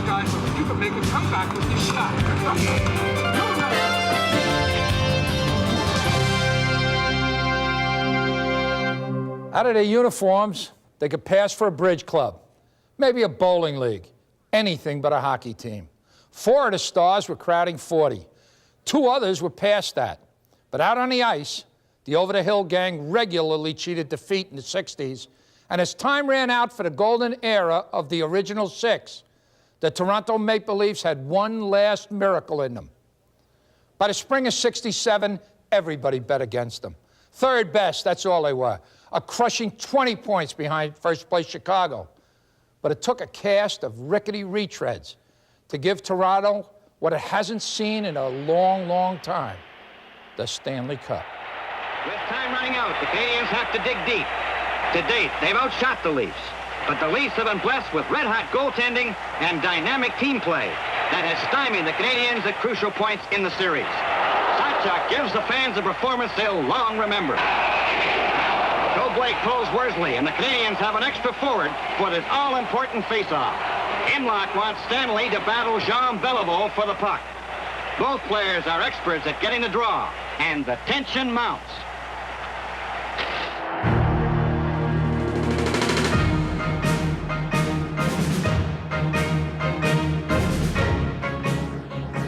apologize, but you can make a comeback with your shot. Out of their uniforms, they could pass for a bridge club, maybe a bowling league, anything but a hockey team. 4 of the stars were crowding 40. 2 others were past that. But out on the ice, the over-the-hill gang regularly cheated defeat in the 60s, and as time ran out for the golden era of the original 6, the Toronto Maple Leafs had one last miracle in them. By the spring of '67, everybody bet against them. Third best, that's all they were. A crushing 20 points behind first place Chicago. But it took a cast of rickety retreads to give Toronto what it hasn't seen in a long, long time, the Stanley Cup. With time running out, the Canadiens have to dig deep. To date, they've outshot the Leafs. But the Leafs have been blessed with red-hot goaltending and dynamic team play that has stymied the Canadiens at crucial points in the series. Sachak gives the fans a performance they'll long remember. Joe Blake pulls Worsley, and the Canadiens have an extra forward for this all-important face-off. Imlach wants Stanley to battle Jean Beliveau for the puck. Both players are experts at getting the draw, and the tension mounts.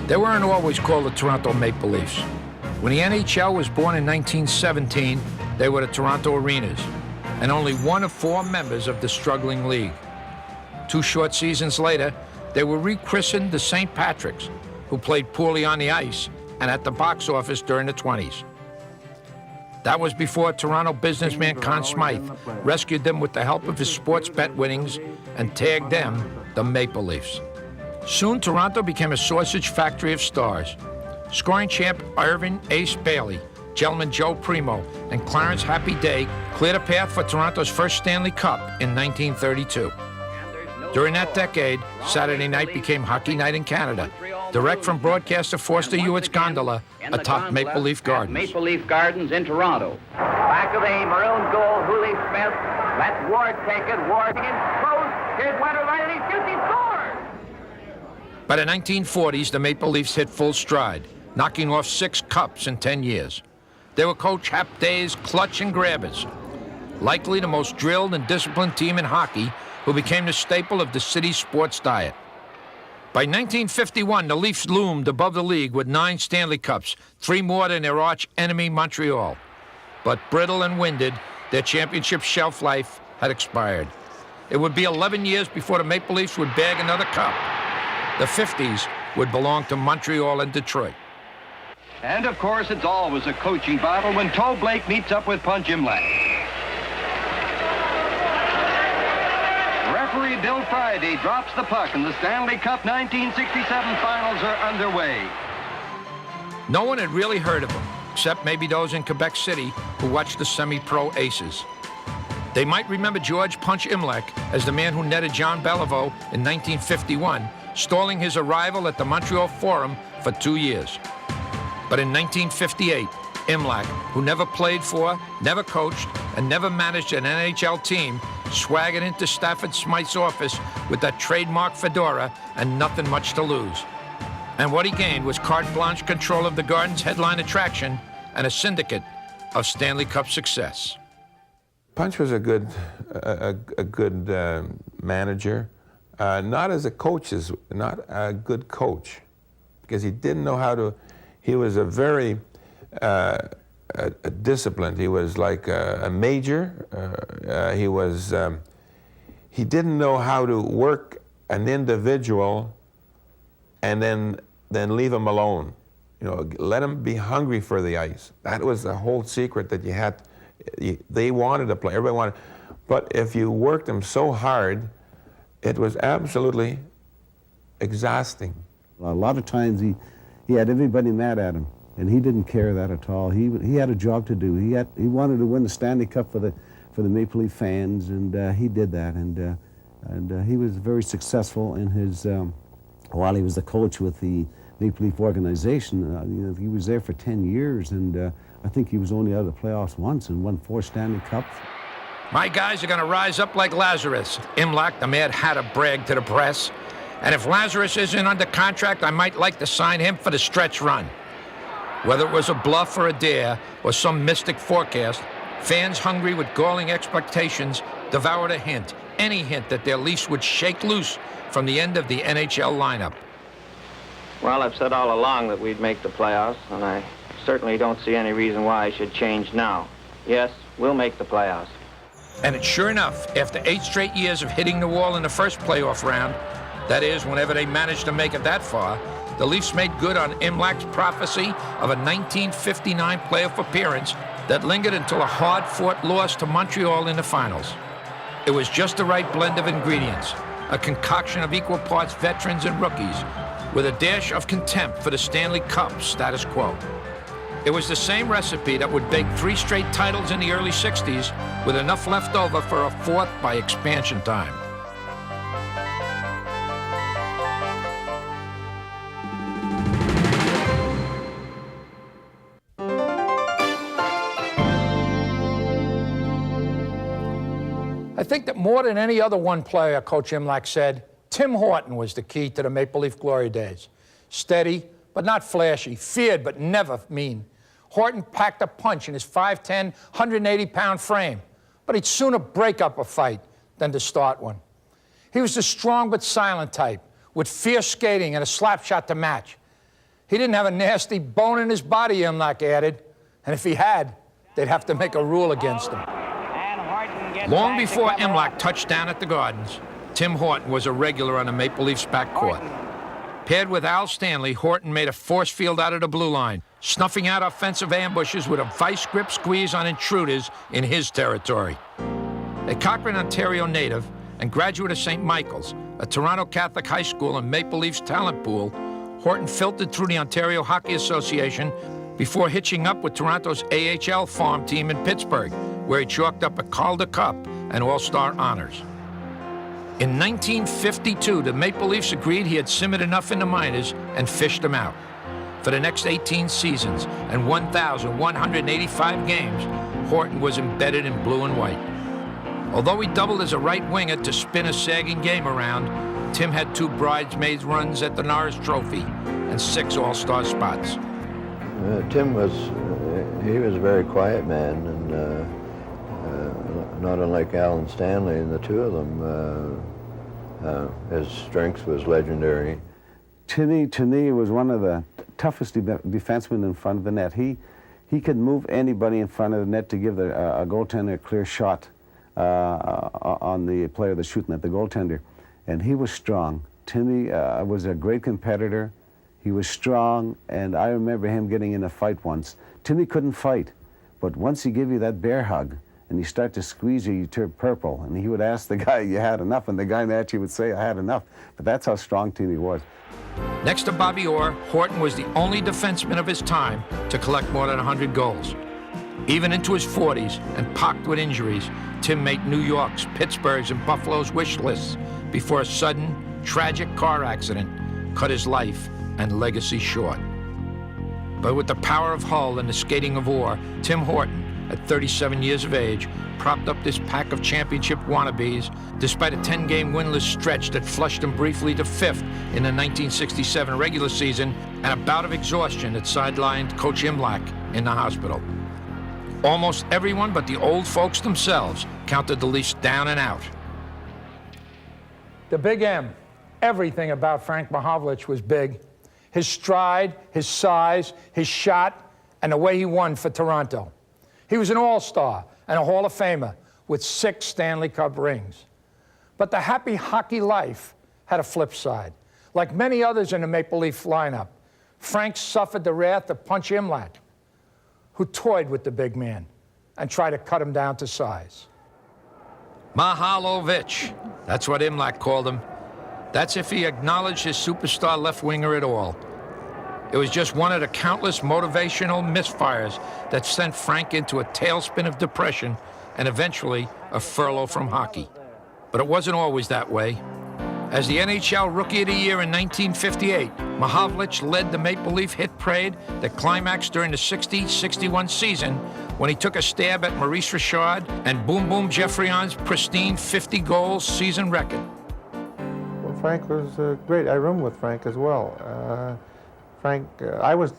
They weren't always called the Toronto Maple Leafs. When the NHL was born in 1917, they were the Toronto Arenas, and only one of 4 members of the struggling league. 2 short seasons later, they were rechristened the St. Patricks, who played poorly on the ice and at the box office during the 20s. That was before Toronto businessman Conn Smythe rescued them with the help of his sports bet winnings and tagged them the Maple Leafs. Soon, Toronto became a sausage factory of stars. Scoring champ Irvin Ace Bailey, Gentleman Joe Primo, and Clarence Happy Day cleared a path for Toronto's first Stanley Cup in 1932. During that decade, Saturday night became Hockey Night in Canada, direct from broadcaster Foster Hewitt's gondola atop Maple Leaf Gardens. Maple Leaf Gardens in Toronto. Back of the maroon goal, Hooley Smith. Let Ward take it. Ward in close. Here's Weather right, and he shoots, he scores! By the 1940s, the Maple Leafs hit full stride, knocking off 6 cups in 10 years. They were Coach Hap Day's clutch and grabbers, likely the most drilled and disciplined team in hockey, who became the staple of the city's sports diet. By 1951, the Leafs loomed above the league with 9 Stanley Cups, 3 more than their arch enemy Montreal. But brittle and winded, their championship shelf life had expired. It would be 11 years before the Maple Leafs would bag another cup. The 50s would belong to Montreal and Detroit. And of course, it's always a coaching battle when Toe Blake meets up with Punch Imlach. Referee Bill Friday drops the puck, and the Stanley Cup 1967 finals are underway. No one had really heard of them, except maybe those in Quebec City who watched the semi-pro aces. They might remember George Punch Imlach as the man who netted Jean Beliveau in 1951, stalling his arrival at the Montreal Forum for 2 years. But in 1958, Imlach, who never played for, never coached, and never managed an NHL team, swaggered into Stafford Smythe's office with that trademark fedora and nothing much to lose. And what he gained was carte blanche control of the Garden's headline attraction and a syndicate of Stanley Cup success. Punch was a good manager. Not as a coach, not a good coach, because he didn't know how to. He was a very disciplined. He was like a major. He didn't know how to work an individual and then leave him alone. You know, let him be hungry for the ice. That was the whole secret that you had. They wanted to play. Everybody wanted. But if you worked them so hard, it was absolutely exhausting. A lot of times he had everybody mad at him, and he didn't care that at all. He had a job to do. He wanted to win the Stanley Cup for the Maple Leaf fans, and he did that. And he was very successful in his while he was the coach with the Maple Leaf organization. You know, he was there for 10 years, and I think he was only out of the playoffs once and won 4 Stanley Cups. My guys are going to rise up like Lazarus. Imlach, the Mad Hatter, bragged to the press. And if Lazarus isn't under contract, I might like to sign him for the stretch run. Whether it was a bluff or a dare or some mystic forecast, fans hungry with galling expectations devoured a hint, any hint that their Leafs would shake loose from the end of the NHL lineup. Well, I've said all along that we'd make the playoffs, and I certainly don't see any reason why I should change now. Yes, we'll make the playoffs. And sure enough, after 8 straight years of hitting the wall in the first playoff round, that is, whenever they managed to make it that far, the Leafs made good on Imlach's prophecy of a 1959 playoff appearance that lingered until a hard-fought loss to Montreal in the finals. It was just the right blend of ingredients, a concoction of equal parts veterans and rookies, with a dash of contempt for the Stanley Cup status quo. It was the same recipe that would bake 3 straight titles in the early 60s, with enough left over for a 4th by expansion time. I think that more than any other one player, Coach Imlach said, Tim Horton was the key to the Maple Leaf glory days. Steady, but not flashy, feared, but never mean. Horton packed a punch in his 5'10", 180-pound frame, but he'd sooner break up a fight than to start one. He was the strong but silent type, with fierce skating and a slap shot to match. He didn't have a nasty bone in his body, Imlach added, and if he had, they'd have to make a rule against him. Long before Imlach touched down at the Gardens, Tim Horton was a regular on the Maple Leafs backcourt. Paired with Al Stanley, Horton made a force field out of the blue line, snuffing out offensive ambushes with a vice grip squeeze on intruders in his territory. A Cochrane, Ontario native and graduate of St. Michael's, a Toronto Catholic high school and Maple Leafs talent pool, Horton filtered through the Ontario Hockey Association before hitching up with Toronto's AHL farm team in Pittsburgh, where he chalked up a Calder Cup and All-Star honors. In 1952, the Maple Leafs agreed he had simmered enough in the minors and fished him out. For the next 18 seasons and 1,185 games, Horton was embedded in blue and white. Although he doubled as a right winger to spin a sagging game around, Tim had 2 bridesmaids runs at the Norris Trophy and 6 All-Star spots. Tim was a very quiet man, and not unlike Alan Stanley, and the two of them, his strength was legendary. Timmy, to me, was one of the toughest defensemen in front of the net. He could move anybody in front of the net to give a goaltender a clear shot on the player that's shooting at the goaltender, and he was strong. Timmy was a great competitor. He was strong, and I remember him getting in a fight once. Timmy couldn't fight, but once he gave you that bear hug, and he start to squeeze you, you turn purple. And he would ask the guy, you had enough? And the guy naturally would say, I had enough. But that's how strong Timmy was. Next to Bobby Orr, Horton was the only defenseman of his time to collect more than 100 goals. Even into his 40s and pocked with injuries, Tim made New York's, Pittsburgh's, and Buffalo's wish lists before a sudden, tragic car accident cut his life and legacy short. But with the power of Hull and the skating of Orr, Tim Horton, at 37 years of age, propped up this pack of championship wannabes despite a 10-game winless stretch that flushed him briefly to 5th in the 1967 regular season and a bout of exhaustion that sidelined Coach Imlach in the hospital. Almost everyone but the old folks themselves counted the Leafs down and out. The Big M. Everything about Frank Mahovlich was big. His stride, his size, his shot, and the way he won for Toronto. He was an all-star and a Hall of Famer with 6 Stanley Cup rings. But the happy hockey life had a flip side. Like many others in the Maple Leaf lineup, Frank suffered the wrath of Punch Imlach, who toyed with the big man and tried to cut him down to size. Mahalovich, that's what Imlach called him. That's if he acknowledged his superstar left winger at all. It was just one of the countless motivational misfires that sent Frank into a tailspin of depression and eventually a furlough from hockey. But it wasn't always that way. As the NHL Rookie of the Year in 1958, Mahovlich led the Maple Leaf hit parade that climaxed during the 60-61 season when he took a stab at Maurice Richard and Boom Boom Geoffrion's pristine 50-goal season record. Well, Frank was great. I roomed with Frank as well. Frank, I was,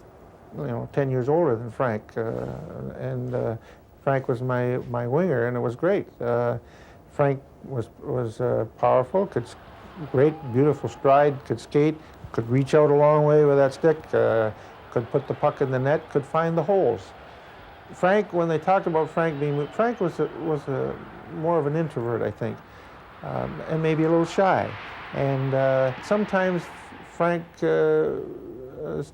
10 years older than Frank, and Frank was my winger, and it was great. Frank was powerful, great, beautiful stride, could skate, could reach out a long way with that stick, could put the puck in the net, could find the holes. Frank, when they talked about Frank was more of an introvert, I think, and maybe a little shy. And sometimes Frank's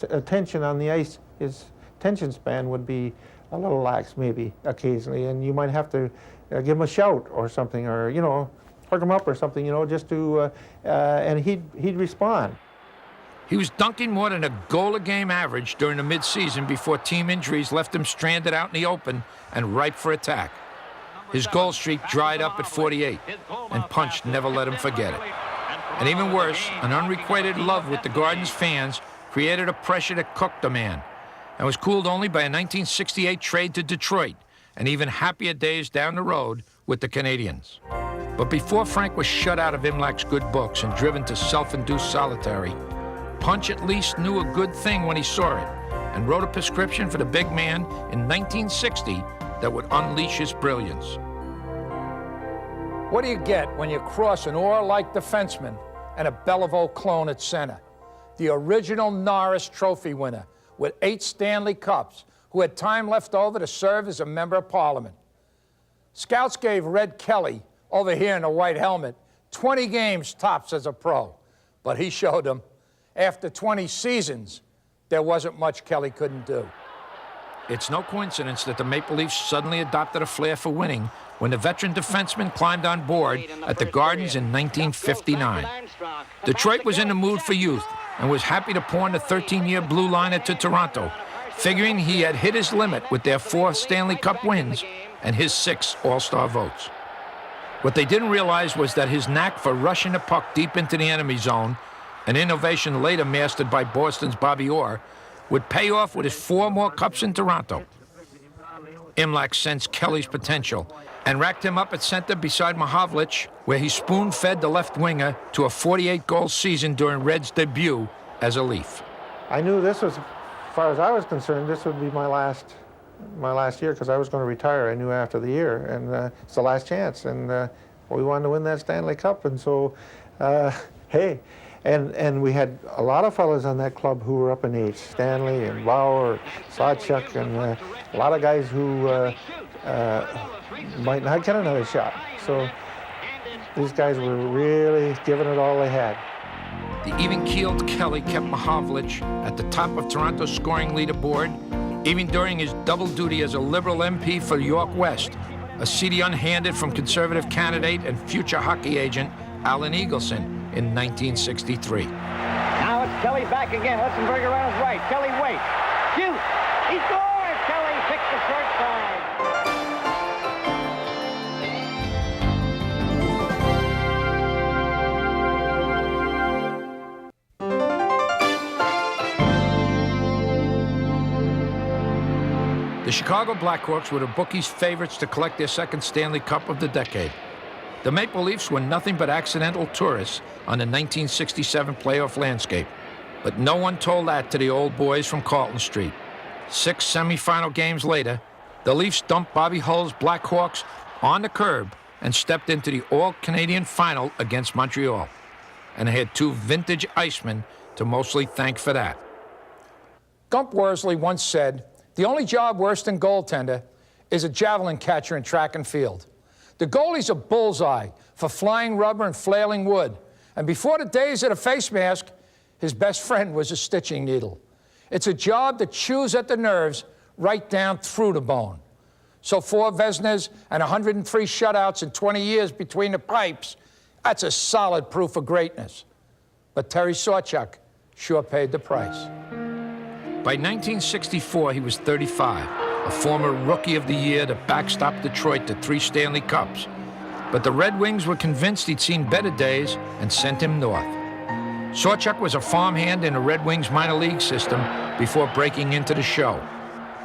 attention on the ice, his attention span would be a little lax maybe occasionally, and you might have to give him a shout or something, or hook him up or something, just to, and he'd respond. He was dunking more than a goal-a-game average during the midseason before team injuries left him stranded out in the open and ripe for attack. His goal streak dried up at 48, and Punch never let him forget it. And even worse, an unrequited love with the Garden's fans created a pressure that cooked the man, and was cooled only by a 1968 trade to Detroit, and even happier days down the road with the Canadiens. But before Frank was shut out of Imlach's good books and driven to self-induced solitary, Punch at least knew a good thing when he saw it, and wrote a prescription for the big man in 1960 that would unleash his brilliance. What do you get when you cross an Orr-like defenseman and a Beliveau clone at center? The original Norris Trophy winner with 8 Stanley Cups, who had time left over to serve as a member of Parliament. Scouts gave Red Kelly, over here in a white helmet, 20 games tops as a pro, but he showed them after 20 seasons, there wasn't much Kelly couldn't do. It's no coincidence that the Maple Leafs suddenly adopted a flair for winning when the veteran defenseman climbed on board at the Gardens in 1959. Detroit was in the mood for youth and was happy to pawn the 13-year blue liner to Toronto, figuring he had hit his limit with their 4 Stanley Cup wins and his 6 All-Star votes. What they didn't realize was that his knack for rushing the puck deep into the enemy zone, an innovation later mastered by Boston's Bobby Orr, would pay off with his 4 more cups in Toronto. Imlach sensed Kelly's potential and racked him up at center beside Mahovlich, where he spoon-fed the left winger to a 48-goal season during Red's debut as a Leaf. I knew this was, as far as I was concerned, this would be my last year, because I was going to retire, I knew, after the year, and it's the last chance, and we wanted to win that Stanley Cup, and so, hey, and we had a lot of fellas on that club who were up in age, Stanley and Bauer, Sawchuk, and a lot of guys who might not get another shot. So these guys were really giving it all they had. The even-keeled Kelly kept Mahovlich at the top of Toronto's scoring leaderboard, even during his double duty as a Liberal MP for York West, a seat he unhanded from Conservative candidate and future hockey agent Alan Eagleson in 1963. Now it's Kelly back again. Lutzenberger around his right. Kelly waits. Shoots. He scores! Kelly picks the short side. The Chicago Blackhawks were the bookies' favorites to collect their 2nd Stanley Cup of the decade. The Maple Leafs were nothing but accidental tourists on the 1967 playoff landscape, but no one told that to the old boys from Carlton Street. 6 semifinal games later, the Leafs dumped Bobby Hull's Blackhawks on the curb and stepped into the All-Canadian final against Montreal. And they had 2 vintage Icemen to mostly thank for that. Gump Worsley once said, "The only job worse than goaltender is a javelin catcher in track and field. The goalie's a bullseye for flying rubber and flailing wood. And before the days of the face mask, his best friend was a stitching needle. It's a job that chews at the nerves right down through the bone. So 4 Vesnas and 103 shutouts in 20 years between the pipes, that's a solid proof of greatness. But Terry Sawchuk sure paid the price." By 1964, he was 35, a former Rookie of the Year that backstopped Detroit to 3 Stanley Cups. But the Red Wings were convinced he'd seen better days and sent him north. Sawchuk was a farmhand in the Red Wings minor league system before breaking into the show.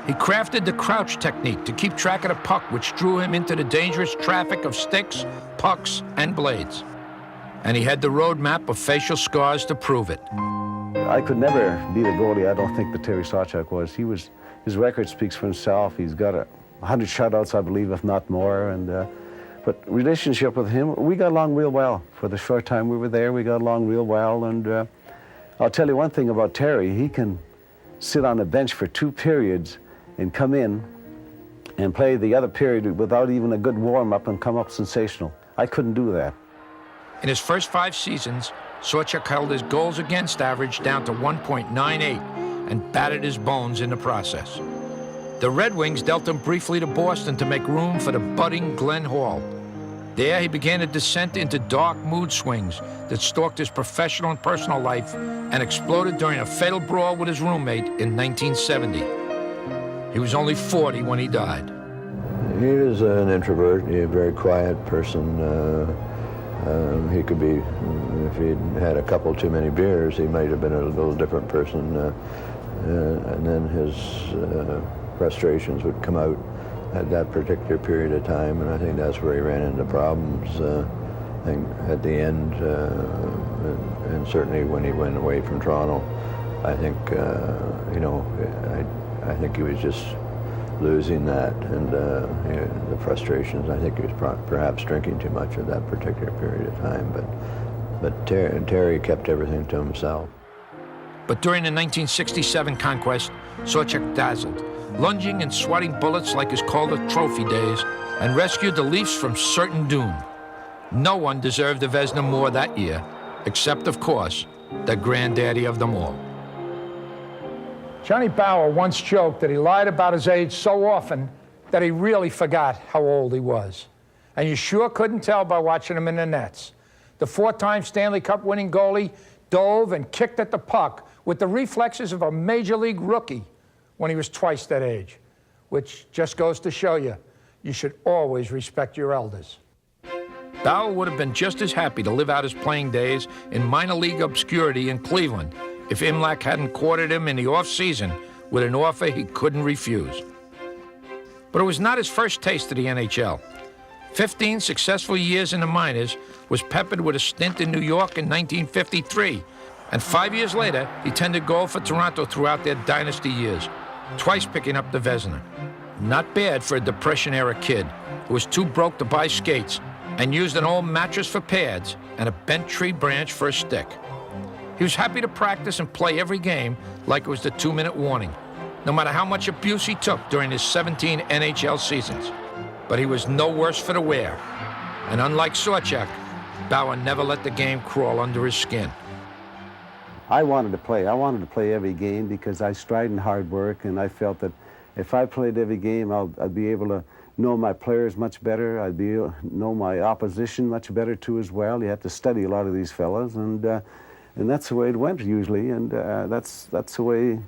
He crafted the crouch technique to keep track of the puck, which drew him into the dangerous traffic of sticks, pucks, and blades. and he had the roadmap of facial scars to prove it. I could never be the goalie I don't think that Terry Sawchuk was. His record speaks for himself. He's got 100 shutouts, I believe, if not more. But relationship with him, we got along real well. For the short time we were there, we got along real well. And I'll tell you one thing about Terry. He can sit on a bench for 2 periods and come in and play the other period without even a good warm-up and come up sensational. I couldn't do that. In his first 5 seasons, Sawchuk held his goals against average down to 1.98 and battered his bones in the process. The Red Wings dealt him briefly to Boston to make room for the budding Glenn Hall. There, he began a descent into dark mood swings that stalked his professional and personal life and exploded during a fatal brawl with his roommate in 1970. He was only 40 when he died. He was an introvert, a very quiet person. He could be, if he'd had a couple too many beers, he might have been a little different person. And then his frustrations would come out at that particular period of time, and I think that's where he ran into problems. I think at the end, and certainly when he went away from Toronto, I think, I think he was just losing that, and the frustrations. I think he was perhaps drinking too much at that particular period of time, but Terry kept everything to himself. But during the 1967 conquest, Sawchuk dazzled, lunging and swatting bullets like his Calder Trophy days, and rescued the Leafs from certain doom. No one deserved the Vezina more that year, except, of course, the granddaddy of them all. Johnny Bower once joked that he lied about his age so often that he really forgot how old he was. And you sure couldn't tell by watching him in the nets. The 4-time Stanley Cup winning goalie dove and kicked at the puck with the reflexes of a major league rookie when he was twice that age, which just goes to show you, you should always respect your elders. Bower would have been just as happy to live out his playing days in minor league obscurity in Cleveland if Imlach hadn't courted him in the off-season with an offer he couldn't refuse. But it was not his first taste of the NHL. 15 successful years in the minors was peppered with a stint in New York in 1953, and 5 years later, he tended goal for Toronto throughout their dynasty years, twice picking up the Vezina. Not bad for a Depression-era kid who was too broke to buy skates and used an old mattress for pads and a bent tree branch for a stick. He was happy to practice and play every game like it was the 2-minute warning, no matter how much abuse he took during his 17 NHL seasons. But he was no worse for the wear. And unlike Sawchuk, Bower never let the game crawl under his skin. I wanted to play. I wanted to play every game because I stride in hard work, and I felt that if I played every game, I'd be able to know my players much better. I'd be able to know my opposition much better too as well. You have to study a lot of these fellas, and that's the way it went usually. And that's the way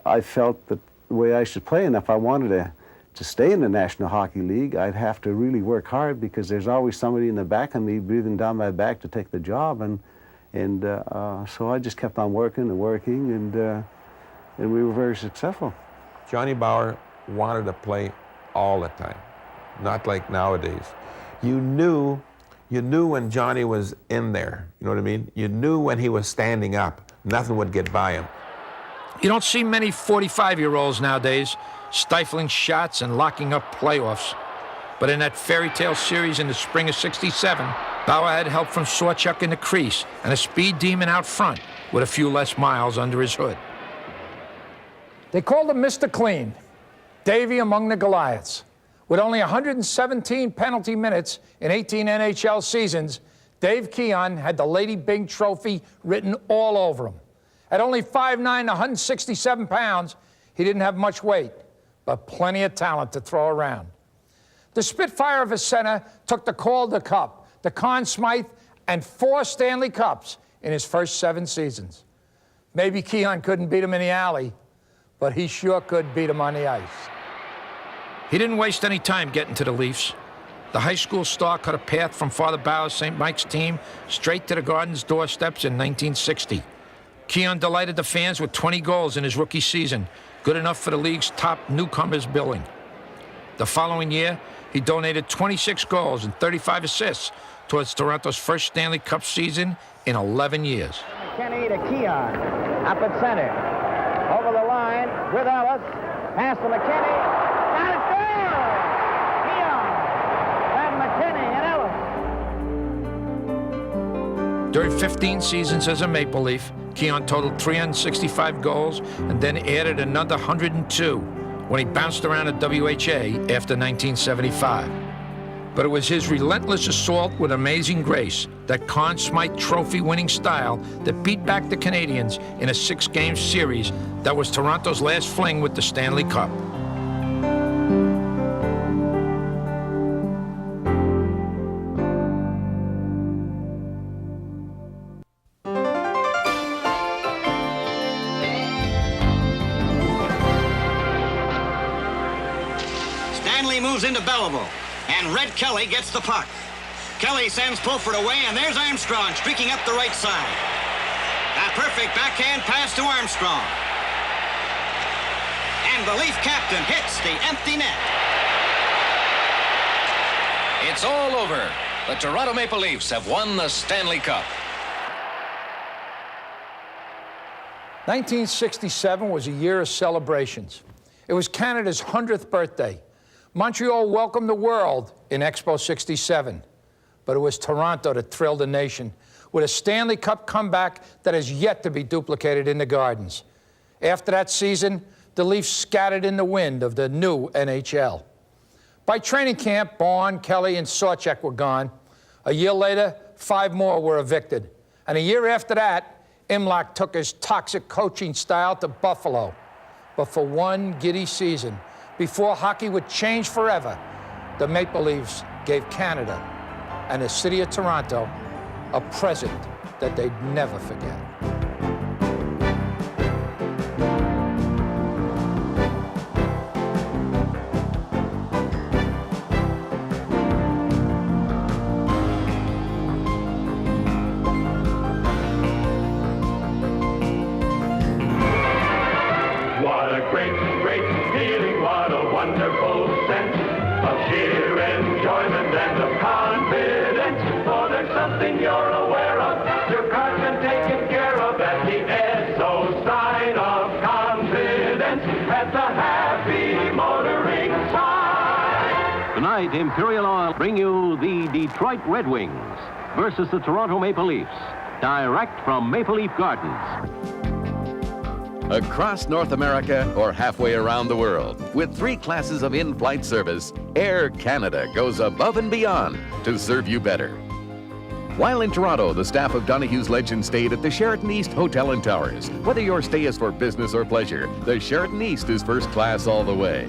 I felt that the way I should play. And if I wanted to stay in the National Hockey League, I'd have to really work hard because there's always somebody in the back of me breathing down my back to take the job. And so I just kept on working and working, and we were very successful. Johnny Bower wanted to play all the time, not like nowadays. You knew when Johnny was in there, you know what I mean? You knew when he was standing up, nothing would get by him. You don't see many 45-year-olds nowadays stifling shots and locking up playoffs. But in that fairy tale series in the spring of '67, Bower had help from Sawchuk in the crease and a speed demon out front with a few less miles under his hood. They called him Mr. Clean, Davy among the Goliaths. With only 117 penalty minutes in 18 NHL seasons, Dave Keon had the Lady Byng Trophy written all over him. At only 5'9", 167 pounds, he didn't have much weight, but plenty of talent to throw around. The Spitfire of a center took the Calder Cup, the Conn Smythe, and 4 Stanley Cups in his first 7 seasons. Maybe Keon couldn't beat him in the alley, but he sure could beat him on the ice. He didn't waste any time getting to the Leafs. The high school star cut a path from Father Bower's St. Mike's team straight to the Garden's doorsteps in 1960. Keon delighted the fans with 20 goals in his rookie season, good enough for the league's top newcomers billing. The following year, he donated 26 goals and 35 assists towards Toronto's first Stanley Cup season in 11 years. McKinney to Keon, up at center. Over the line with Ellis. Pass to McKinney. Got it there! Keon, and McKinney and Ellis. During 15 seasons as a Maple Leaf, Keon totaled 365 goals and then added another 102 when he bounced around at WHA after 1975. But it was his relentless assault with amazing grace, that Conn Smythe Trophy-winning style that beat back the Canadiens in a 6-game series that was Toronto's last fling with the Stanley Cup. Stanley moves into Belleville, and Red Kelly gets the puck. Kelly sends Pulford away, and there's Armstrong streaking up the right side. A perfect backhand pass to Armstrong. And the Leaf captain hits the empty net. It's all over. The Toronto Maple Leafs have won the Stanley Cup. 1967 was a year of celebrations. It was Canada's 100th birthday. Montreal welcomed the world in Expo 67, but it was Toronto that thrilled the nation with a Stanley Cup comeback that has yet to be duplicated in the Gardens. After that season, the Leafs scattered in the wind of the new NHL. By training camp, Bourne, Kelly, and Sawchek were gone. A year later, 5 more were evicted. And a year after that, Imlach took his toxic coaching style to Buffalo. But for one giddy season, before hockey would change forever, the Maple Leafs gave Canada and the city of Toronto a present that they'd never forget. What a great, great feeling, what a wonderful sense of sheer enjoyment and of confidence. For there's something you're aware of, your car's been taken care of at the SO sign of confidence at the Happy Motoring sign. Tonight, Imperial Oil bring you the Detroit Red Wings versus the Toronto Maple Leafs, direct from Maple Leaf Gardens. Across North America or halfway around the world, with 3 classes of in-flight service, Air Canada goes above and beyond to serve you better. While in Toronto, the staff of Donohue's Legend stayed at the Sheraton East Hotel and Towers. Whether your stay is for business or pleasure, the Sheraton East is first class all the way.